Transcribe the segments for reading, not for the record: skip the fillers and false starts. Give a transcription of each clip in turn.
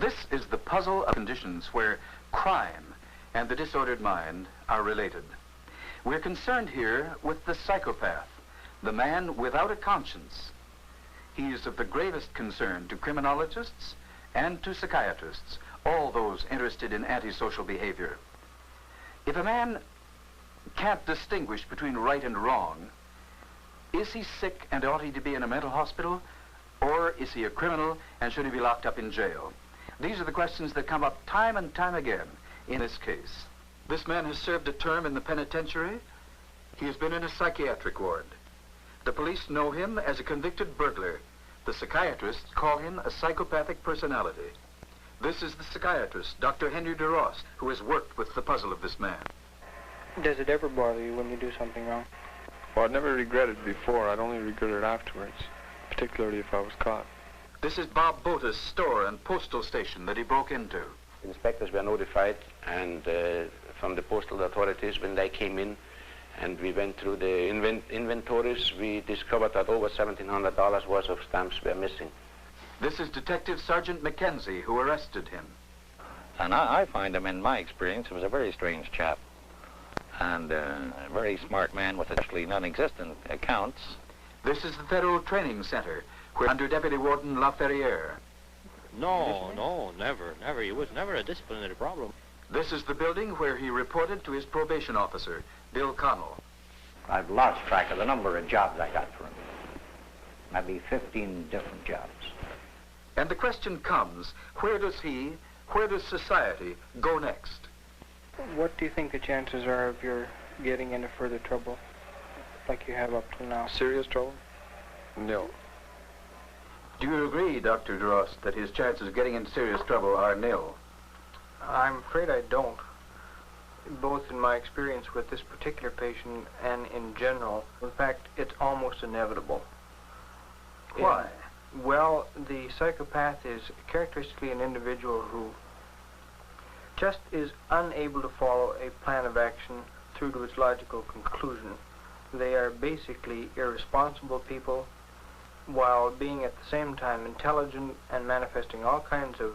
This is the puzzle of conditions where crime and the disordered mind are related. We're concerned here with the psychopath, the man without a conscience. He is of the gravest concern to criminologists and to psychiatrists, all those interested in antisocial behavior. If a man can't distinguish between right and wrong, is he sick and ought he to be in a mental hospital, or is he a criminal and should he be locked up in jail? These are the questions that come up time and time again in this case. This man has served a term in the penitentiary. He has been in a psychiatric ward. The police know him as a convicted burglar. The psychiatrists call him a psychopathic personality. This is the psychiatrist, Dr. Henry DeRoss, who has worked with the puzzle of this man. Does it ever bother you when you do something wrong? Well, I'd never regretted before. I'd only regret it afterwards, particularly if I was caught. This is Bob Bota's store and postal station that he broke into. Inspectors were notified, and from the postal authorities, when they came in and we went through the inventories, we discovered that over $1,700 worth of stamps were missing. This is Detective Sergeant Mackenzie, who arrested him. And I find him, in my experience, was a very strange chap. And a very smart man with actually non-existent accounts. This is the Federal Training Center, where under Deputy Warden LaFerriere. No, never. He was never a disciplinary problem. This is the building where he reported to his probation officer, Bill Connell. I've lost track of the number of jobs I got for him. Maybe 15 different jobs. And the question comes, where does society go next? What do you think the chances are of your getting into further trouble, like you have up till now? Serious trouble? No. Do you agree, Dr. DeRoss, that his chances of getting into serious trouble are nil? I'm afraid I don't. Both in my experience with this particular patient and in general. In fact, it's almost inevitable. Why? Well, the psychopath is characteristically an individual who just is unable to follow a plan of action through to its logical conclusion. They are basically irresponsible people, while being at the same time intelligent and manifesting all kinds of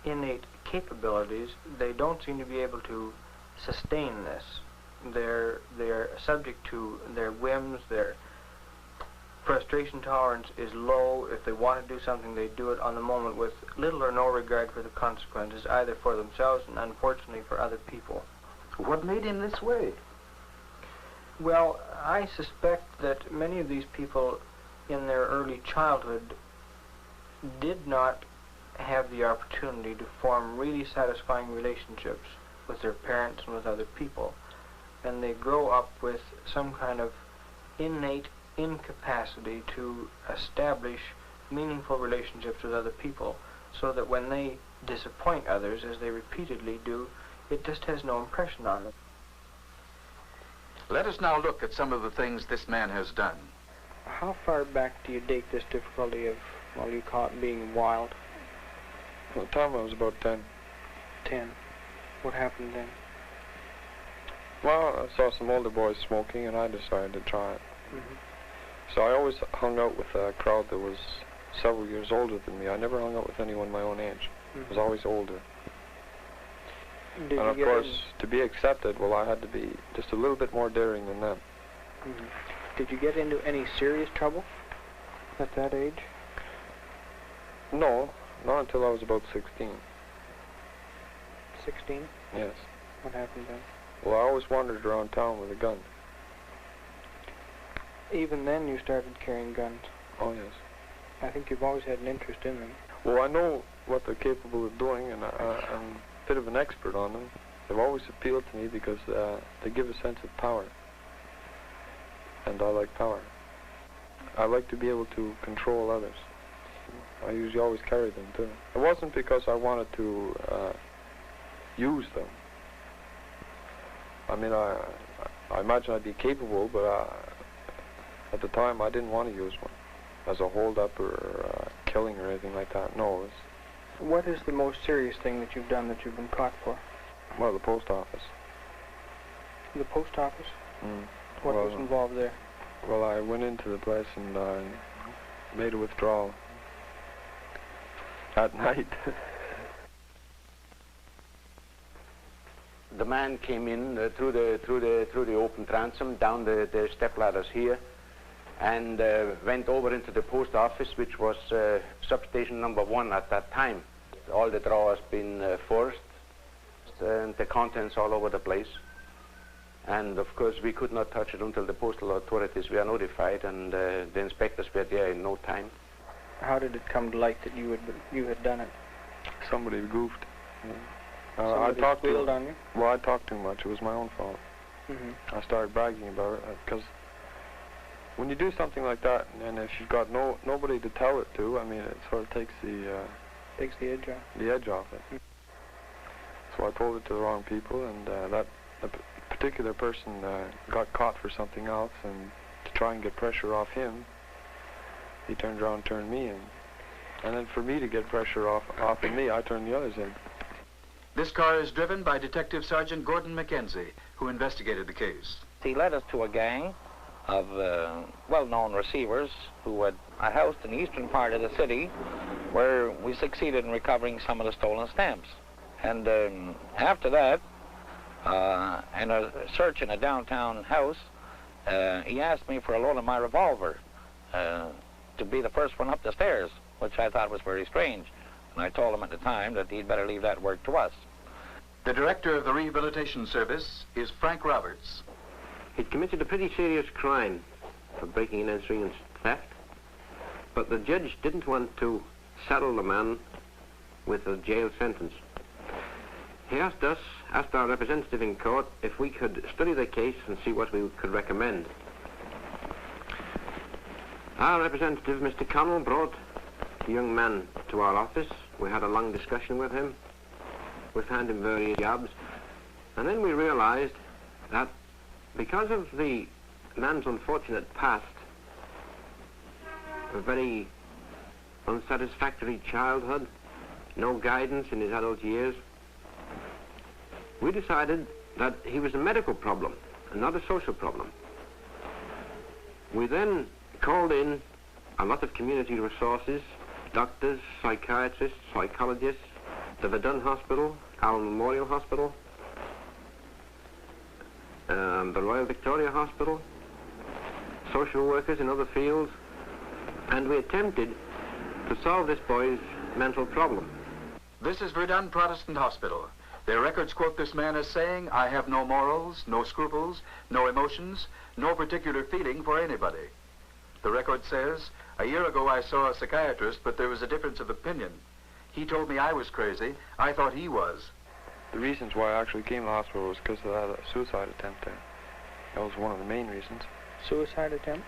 innate capabilities. They don't seem to be able to sustain this. They're subject to their whims. Their frustration tolerance is low. If they want to do something, they do it on the moment with little or no regard for the consequences, either for themselves and unfortunately for other people. What made him this way? Well, I suspect that many of these people in their early childhood did not have the opportunity to form really satisfying relationships with their parents and with other people. And they grow up with some kind of innate incapacity to establish meaningful relationships with other people, so that when they disappoint others, as they repeatedly do, it just has no impression on them. Let us now look at some of the things this man has done. How far back do you date this difficulty of, well, you call it being wild? Well, the time I was about 10. 10. What happened then? Well, I saw some older boys smoking, and I decided to try it. Mm-hmm. So I always hung out with a crowd that was several years older than me. I never hung out with anyone my own age. Mm-hmm. I was always older. Did and of course, to be accepted, well, I had to be just a little bit more daring than them. Mm-hmm. Did you get into any serious trouble at that age? No, not until I was about 16. 16? Yes. What happened then? Well, I always wandered around town with a gun. Even then you started carrying guns? Oh, yes. I think you've always had an interest in them. Well, I know what they're capable of doing, and I'm a bit of an expert on them. They've always appealed to me because they give a sense of power. And I like power. I like to be able to control others. I usually always carry them, too. It wasn't because I wanted to use them. I mean, I imagine I'd be capable, but at the time I didn't want to use one as a hold-up or killing or anything like that. No. What is the most serious thing that you've done that you've been caught for? Well, the post office. The post office? Mm. What was involved there? Well, I went into the place and I made a withdrawal at night. the man came in through the open transom, down the step ladders here, and went over into the post office, which was substation number 1 at that time. All the drawers been forced, and the contents all over the place. And of course, we could not touch it until the postal authorities were notified, and the inspectors were there in no time. How did it come to light that you had done it? Somebody goofed. Somebody squealed on you? Well, I talked too much. It was my own fault. I started bragging about it because when you do something like that, and if you've got nobody to tell it to, I mean, it sort of takes the edge off. The edge off it. So I told it to the wrong people, and that particular person got caught for something else, and to try and get pressure off him, he turned around and turned me in. And then for me to get pressure off of me, I turned the others in. This car is driven by Detective Sergeant Gordon McKenzie, who investigated the case. He led us to a gang of well-known receivers who had a house in the eastern part of the city where we succeeded in recovering some of the stolen stamps. And after that, in a search in a downtown house, he asked me for a loan of my revolver to be the first one up the stairs, which I thought was very strange. And I told him at the time that he'd better leave that work to us. The director of the Rehabilitation Service is Frank Roberts. He'd committed a pretty serious crime for breaking and entering and theft, but the judge didn't want to saddle the man with a jail sentence. He asked our representative in court, if we could study the case and see what we could recommend. Our representative, Mr. Connell, brought the young man to our office. We had a long discussion with him. We found him various jobs. And then we realized that because of the man's unfortunate past, a very unsatisfactory childhood, no guidance in his adult years, we decided that he was a medical problem and not a social problem. We then called in a lot of community resources, doctors, psychiatrists, psychologists, the Verdun Hospital, Allen Memorial Hospital, the Royal Victoria Hospital, social workers in other fields, and we attempted to solve this boy's mental problem. This is Verdun Protestant Hospital. Their records quote this man as saying, "I have no morals, no scruples, no emotions, no particular feeling for anybody." The record says, "A year ago I saw a psychiatrist, but there was a difference of opinion. He told me I was crazy. I thought he was." The reasons why I actually came to the hospital was because I had a suicide attempt there. That was one of the main reasons. Suicide attempt?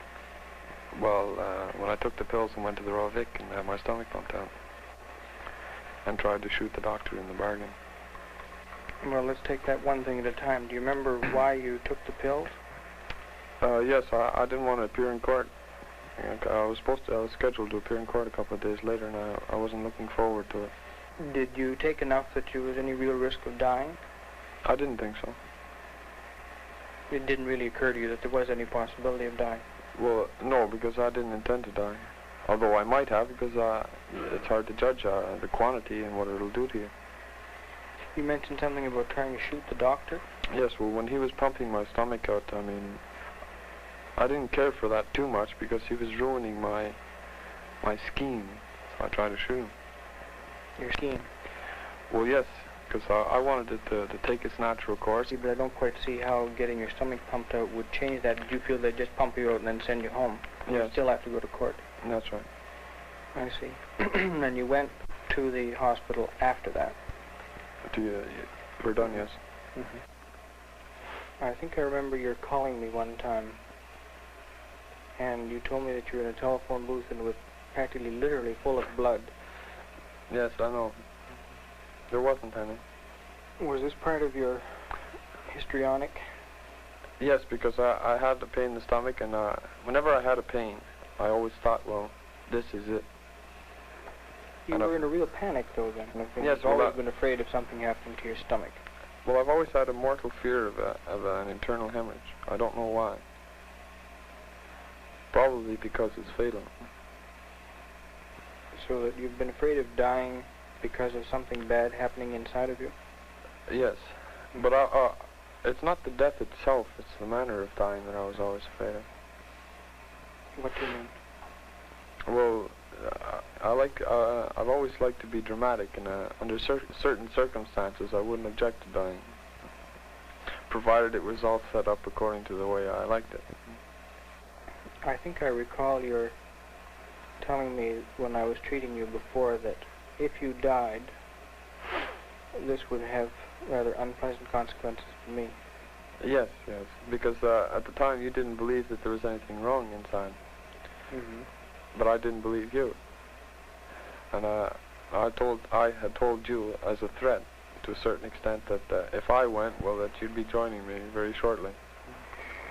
Well, when I took the pills and went to the Royal Vic and had my stomach pumped out and tried to shoot the doctor in the bargain. Well, let's take that one thing at a time. Do you remember why you took the pills? Yes, I didn't want to appear in court. I was scheduled to appear in court a couple of days later, and I wasn't looking forward to it. Did you take enough that you was any real risk of dying? I didn't think so. It didn't really occur to you that there was any possibility of dying? Well, no, because I didn't intend to die. Although I might have, because it's hard to judge the quantity and what it'll do to you. You mentioned something about trying to shoot the doctor? Yes, well, when he was pumping my stomach out, I mean, I didn't care for that too much because he was ruining my scheme. So I tried to shoot him. Your scheme? Well, yes, because I wanted it to take its natural course. See, but I don't quite see how getting your stomach pumped out would change that. Did you feel they'd just pump you out and then send you home? Yes. You still have to go to court? That's right. I see. And you went to the hospital after that? We're done, yes. I think I remember you calling me one time, and you told me that you were in a telephone booth and it was practically literally full of blood. Yes, I know. There wasn't any. Was this part of your histrionic? Yes, because I had the pain in the stomach, and whenever I had a pain, I always thought, well, this is it. You were in a real panic, though, then. Yes, you've always been afraid of something happening to your stomach. Well, I've always had a mortal fear of an internal hemorrhage. I don't know why. Probably because it's fatal. So that you've been afraid of dying because of something bad happening inside of you? Yes. But it's not the death itself, it's the manner of dying that I was always afraid of. What do you mean? Well, I've always liked to be dramatic, and under certain circumstances I wouldn't object to dying, provided it was all set up according to the way I liked it. I think I recall your telling me when I was treating you before that if you died, this would have rather unpleasant consequences for me. Yes, because at the time you didn't believe that there was anything wrong inside. Mm-hmm. But I didn't believe you. And I had told you as a threat, to a certain extent, that if I went, well, that you'd be joining me very shortly.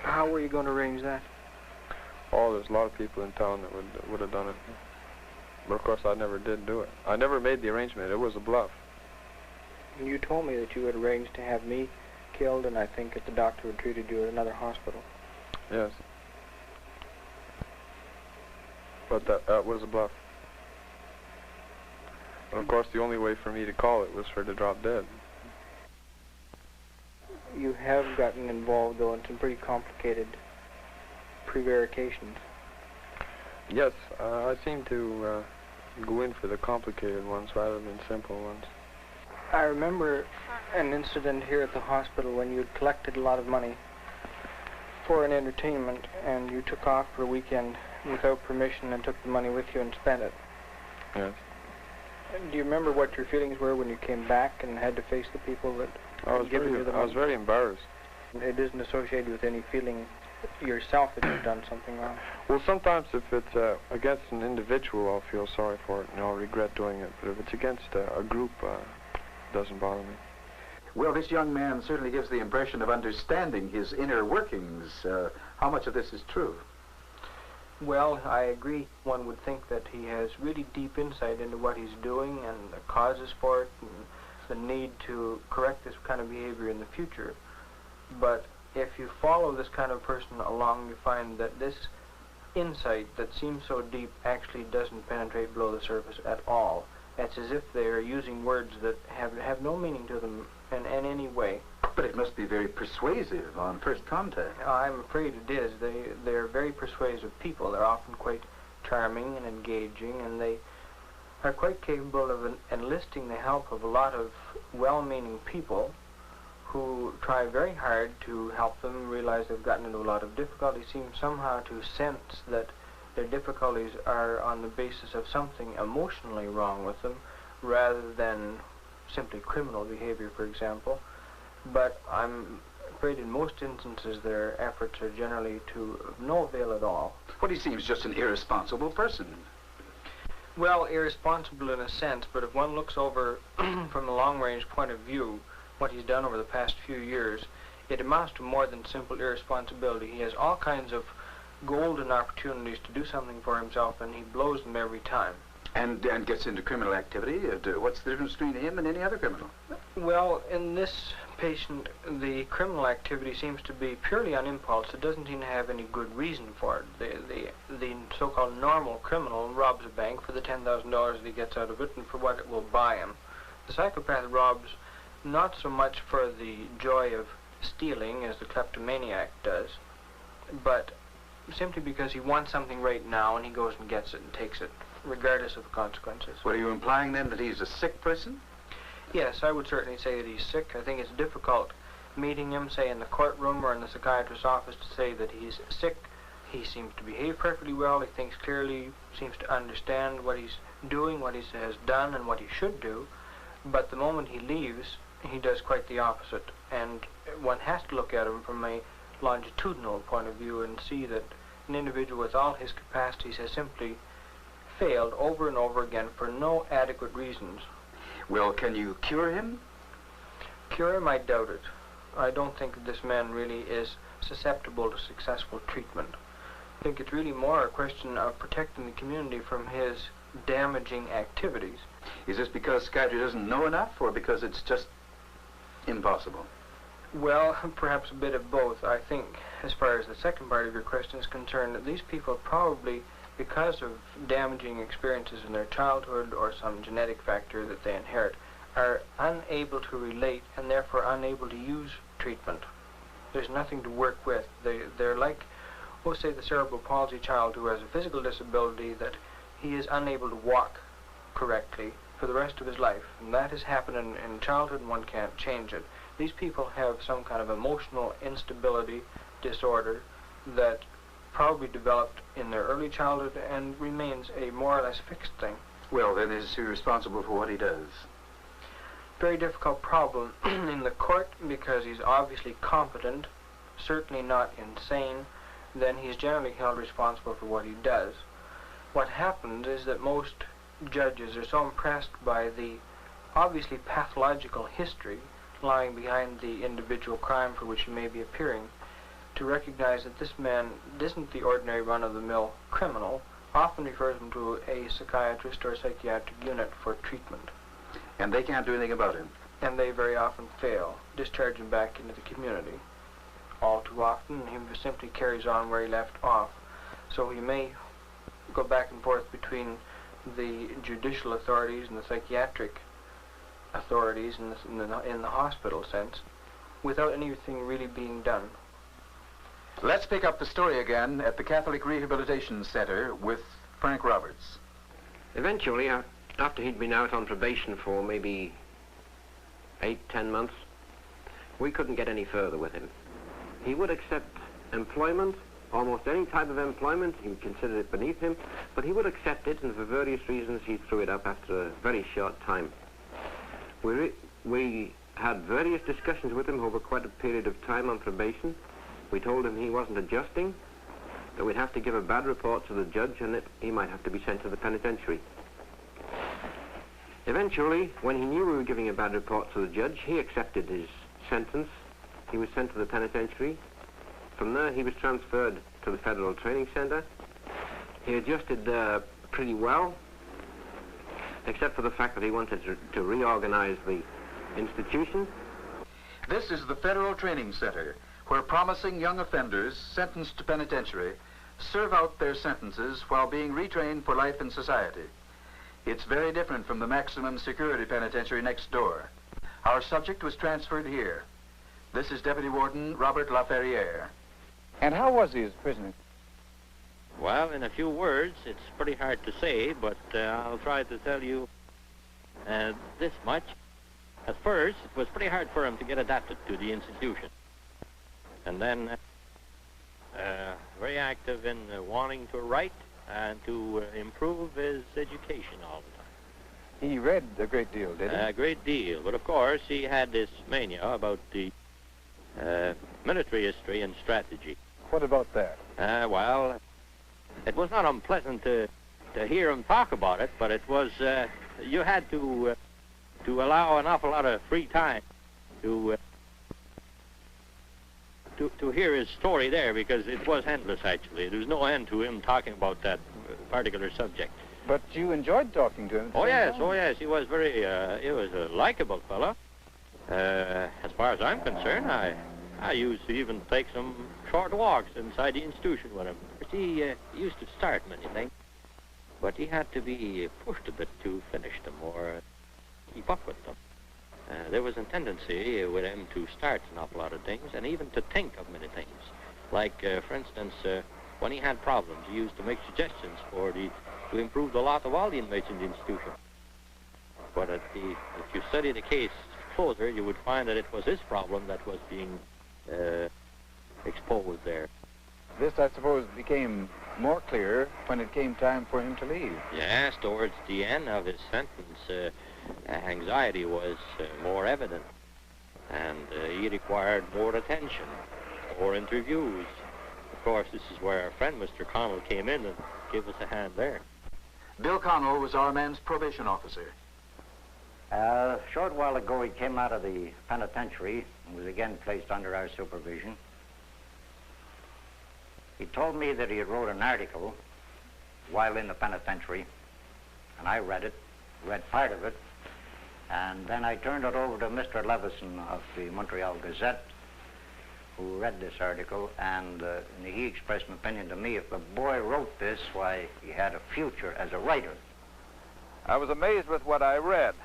How were you going to arrange that? Oh, there's a lot of people in town that would have done it. But of course I never did do it. I never made the arrangement. It was a bluff. You told me that you had arranged to have me killed, and I think that the doctor had treated you at another hospital. Yes. But that was a bluff. And of course the only way for me to call it was for her to drop dead. You have gotten involved, though, in some pretty complicated prevarications. Yes, I seem to go in for the complicated ones rather than simple ones. I remember an incident here at the hospital when you had collected a lot of money for an entertainment, and you took off for a weekend without permission and took the money with you and spent it. Yes. Do you remember what your feelings were when you came back and had to face the people that had given you the money? I was very embarrassed. It isn't associated with any feeling yourself that you've done something wrong? Well, sometimes if it's against an individual, I'll feel sorry for it and I'll regret doing it. But if it's against a group, it doesn't bother me. Well, this young man certainly gives the impression of understanding his inner workings. How much of this is true? Well, I agree. One would think that he has really deep insight into what he's doing and the causes for it and the need to correct this kind of behavior in the future. But if you follow this kind of person along, you find that this insight that seems so deep actually doesn't penetrate below the surface at all. It's as if they're using words that have no meaning to them in any way. But it must be very persuasive on first contact. I'm afraid it is. They're very persuasive people. They're often quite charming and engaging, and they are quite capable of enlisting the help of a lot of well-meaning people who try very hard to help them realize they've gotten into a lot of difficulty, seem somehow to sense that their difficulties are on the basis of something emotionally wrong with them rather than simply criminal behavior, for example. But I'm afraid in most instances their efforts are generally to no avail at all. Well, he seems just an irresponsible person. Well, irresponsible in a sense, but if one looks over from a long-range point of view what he's done over the past few years, it amounts to more than simple irresponsibility. He has all kinds of golden opportunities to do something for himself, and he blows them every time. And gets into criminal activity? What's the difference between him and any other criminal? Well, in this patient, the criminal activity seems to be purely on impulse. It doesn't seem to have any good reason for it. The so-called normal criminal robs a bank for the $10,000 that he gets out of it and for what it will buy him. The psychopath robs not so much for the joy of stealing as the kleptomaniac does, but simply because he wants something right now and he goes and gets it and takes it, regardless of the consequences. What are you implying then, that he's a sick person? Yes, I would certainly say that he's sick. I think it's difficult meeting him, say, in the courtroom or in the psychiatrist's office to say that he's sick. He seems to behave perfectly well. He thinks clearly, seems to understand what he's doing, what he has done, and what he should do. But the moment he leaves, he does quite the opposite. And one has to look at him from a longitudinal point of view and see that an individual with all his capacities has simply failed over and over again for no adequate reasons. Well, can you cure him? Cure him, I doubt it. I don't think that this man really is susceptible to successful treatment. I think it's really more a question of protecting the community from his damaging activities. Is this because psychiatry doesn't know enough, or because it's just impossible? Well, perhaps a bit of both. I think, as far as the second part of your question is concerned, that these people probably, because of damaging experiences in their childhood or some genetic factor that they inherit, are unable unable to relate and therefore unable to use treatment. There's nothing to work with. They're like, we'll say, the cerebral palsy child who has a physical disability that he is unable to walk correctly for the rest of his life. And that has happened in childhood, and one can't change it. These people have some kind of emotional instability disorder that probably developed in their early childhood and remains a more or less fixed thing. Well, then is he responsible for what he does? Very difficult problem in the court, because he's obviously competent, certainly not insane. Then he's generally held responsible for what he does. What happens is that most judges are so impressed by the obviously pathological history lying behind the individual crime for which he may be appearing, to recognize that this man isn't the ordinary run-of-the-mill criminal, often refers him to a psychiatrist or a psychiatric unit for treatment. And they can't do anything about him? And they very often fail, discharge him back into the community. All too often, he simply carries on where he left off. So he may go back and forth between the judicial authorities and the psychiatric authorities in the hospital sense, without anything really being done. Let's pick up the story again at the Catholic Rehabilitation Center with Frank Roberts. Eventually, after he'd been out on probation for maybe 8-10 months, we couldn't get any further with him. He would accept employment, almost any type of employment. He considered it beneath him, but he would accept it, and for various reasons he threw it up after a very short time. We had various discussions with him over quite a period of time on probation. We told him he wasn't adjusting, that we'd have to give a bad report to the judge, and that he might have to be sent to the penitentiary. Eventually, when he knew we were giving a bad report to the judge, he accepted his sentence. He was sent to the penitentiary. From there, he was transferred to the Federal Training Center. He adjusted pretty well, except for the fact that he wanted to reorganize the institution. This is the Federal Training Center, where promising young offenders sentenced to penitentiary serve out their sentences while being retrained for life in society. It's very different from the maximum security penitentiary next door. Our subject was transferred here. This is Deputy Warden Robert LaFerriere. And how was he as a prisoner? Well, in a few words, it's pretty hard to say, but I'll try to tell you this much. At first, it was pretty hard for him to get adapted to the institution. And then very active in wanting to write and to improve his education all the time. He read a great deal, did he? A great deal. But of course, he had this mania about the military history and strategy. What about that? Well, it was not unpleasant to hear him talk about it, but it was, you had to allow an awful lot of free time to hear his story there, because it was endless, actually. There was no end to him talking about that particular subject. But you enjoyed talking to him? Oh, yes. He was very, he was a likable fellow. As far as I'm concerned, I used to even take some short walks inside the institution with him. He used to start many things, but he had to be pushed a bit to finish them or keep up with them. There was a tendency with him to start an awful lot of things and even to think of many things. Like, for instance, when he had problems, he used to make suggestions to improve the lot of all the inmates in the institution. But if you study the case closer, you would find that it was his problem that was being exposed there. This, I suppose, became more clear when it came time for him to leave. Yes, towards the end of his sentence, anxiety was more evident, and he required more attention, more interviews. Of course, this is where our friend Mr. Connell came in and gave us a hand there. Bill Connell was our man's probation officer. A short while ago, he came out of the penitentiary and was again placed under our supervision. He told me that he had wrote an article while in the penitentiary, and I read part of it, and then I turned it over to Mr. Levison of the Montreal Gazette, who read this article, and he expressed an opinion to me, if the boy wrote this, why, he had a future as a writer. I was amazed with what I read.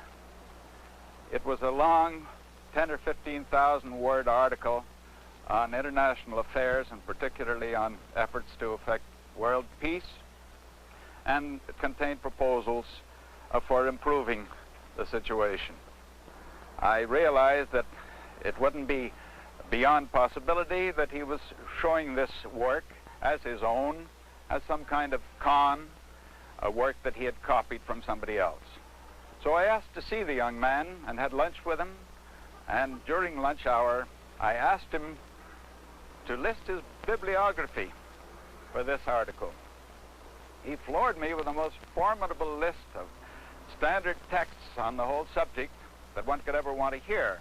It It was a long 10 or 15,000 word article on international affairs and particularly on efforts to effect world peace, and it contained proposals for improving the situation. I realized that it wouldn't be beyond possibility that he was showing this work as his own, as some kind of a work that he had copied from somebody else. So I asked to see the young man and had lunch with him, and during lunch hour I asked him to list his bibliography for this article. He floored me with the most formidable list of standard texts on the whole subject that one could ever want to hear.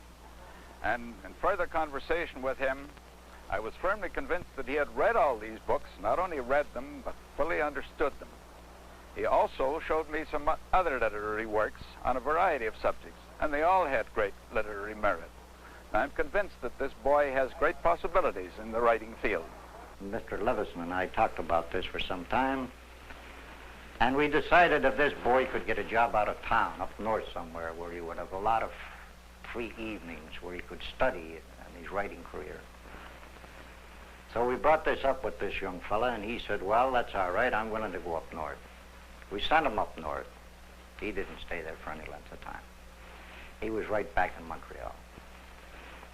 And in further conversation with him, I was firmly convinced that he had read all these books, not only read them, but fully understood them. He also showed me some other literary works on a variety of subjects, and they all had great literary merit. I'm convinced that this boy has great possibilities in the writing field. Mr. Levison and I talked about this for some time, and we decided if this boy could get a job out of town, up north somewhere, where he would have a lot of free evenings where he could study in his writing career. So we brought this up with this young fella, and he said, well, that's all right, I'm willing to go up north. We sent him up north. He didn't stay there for any length of time. He was right back in Montreal.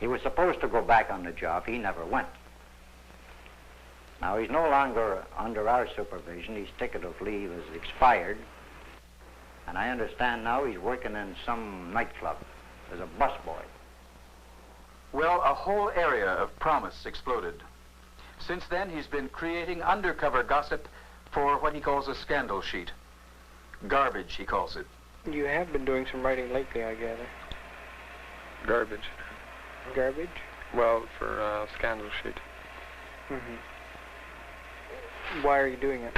He was supposed to go back on the job. He never went. Now, he's no longer under our supervision. His ticket of leave has expired. And I understand now he's working in some nightclub as a busboy. Well, a whole area of promise exploded. Since then, he's been creating undercover gossip for what he calls a scandal sheet. Garbage, he calls it. You have been doing some writing lately, I gather. Garbage. Garbage? Well, for a scandal sheet. Mm-hmm. Why are you doing it?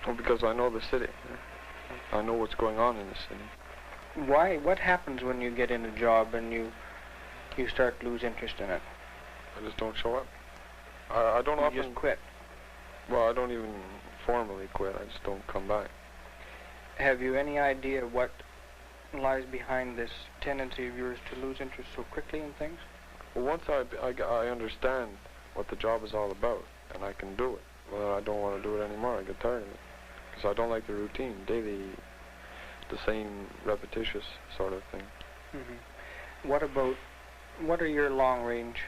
Well, because I know the city. I know what's going on in the city. Why? What happens when you get in a job and you start to lose interest in it? I just don't show up. I don't often... You just quit? Well, I don't even formally quit. I just don't come back. Have you any idea what lies behind this tendency of yours to lose interest so quickly in things? Well, once I understand what the job is all about, and I can do it, well, I don't want to do it anymore. I get tired of it. Because I don't like the routine, daily, the same repetitious sort of thing. Mm-hmm. What are your long-range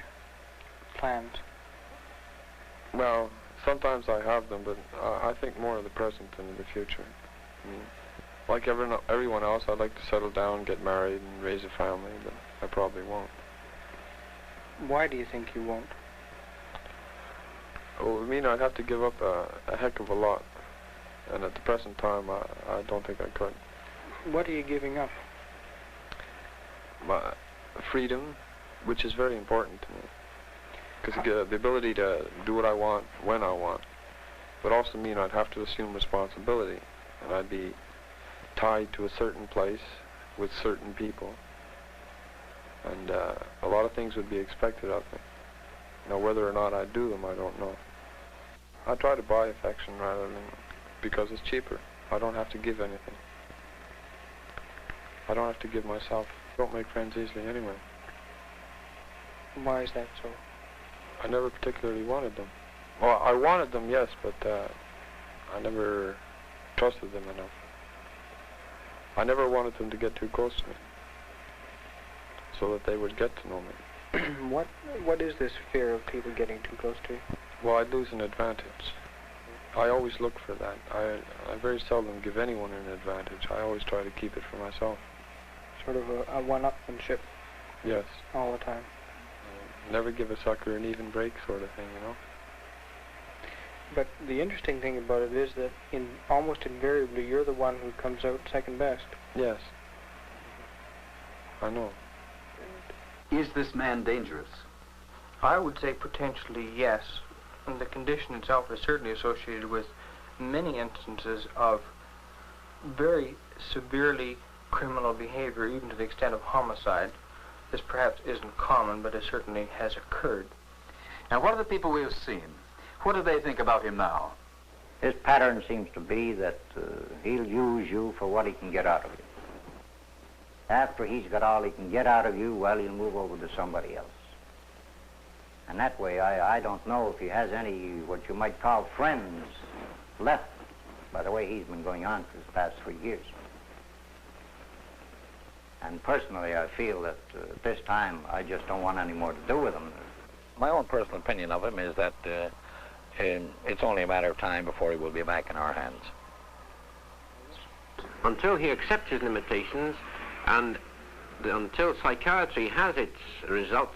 plans? Well, sometimes I have them, but I think more of the present than of the future. I mean, like everyone else, I'd like to settle down, get married, and raise a family, but I probably won't. Why do you think you won't? Oh, I mean, I'd have to give up a heck of a lot, and at the present time, I don't think I could. What are you giving up? My freedom, which is very important to me. Because the ability to do what I want, when I want, would also mean I'd have to assume responsibility, and I'd be tied to a certain place with certain people, and a lot of things would be expected of me. Now, whether or not I do them, I don't know. I try to buy affection rather than, because it's cheaper. I don't have to give anything. I don't have to give myself. I don't make friends easily anyway. Why is that so? I never particularly wanted them. Well, I wanted them, yes, but I never trusted them enough. I never wanted them to get too close to me, so that they would get to know me. What is this fear of people getting too close to you? Well, I'd lose an advantage. I always look for that. I very seldom give anyone an advantage. I always try to keep it for myself. Sort of a one-upmanship. Yes. All the time. Never give a sucker an even break sort of thing, you know? But the interesting thing about it is that almost invariably you're the one who comes out second best. Yes. I know. Is this man dangerous? I would say potentially yes. And the condition itself is certainly associated with many instances of very severely criminal behavior, even to the extent of homicide. This perhaps isn't common, but it certainly has occurred. And what are the people we have seen? What do they think about him now? His pattern seems to be that he'll use you for what he can get out of you. After he's got all he can get out of you, well, he'll move over to somebody else. And that way, I don't know if he has any, what you might call friends left, by the way he's been going on for the past 3 years. And personally, I feel that at this time, I just don't want any more to do with him. My own personal opinion of him is that it's only a matter of time before he will be back in our hands. Until he accepts his limitations and until psychiatry has its results,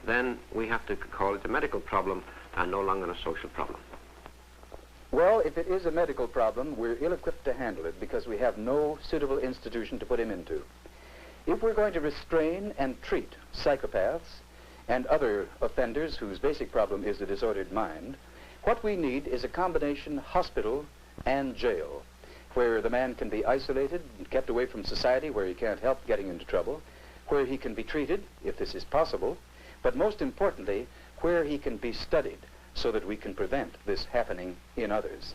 then we have to call it a medical problem and no longer a social problem. Well, if it is a medical problem, we're ill-equipped to handle it because we have no suitable institution to put him into. If we're going to restrain and treat psychopaths and other offenders whose basic problem is the disordered mind, what we need is a combination hospital and jail, where the man can be isolated and kept away from society, where he can't help getting into trouble, where he can be treated, if this is possible, but most importantly, where he can be studied so that we can prevent this happening in others.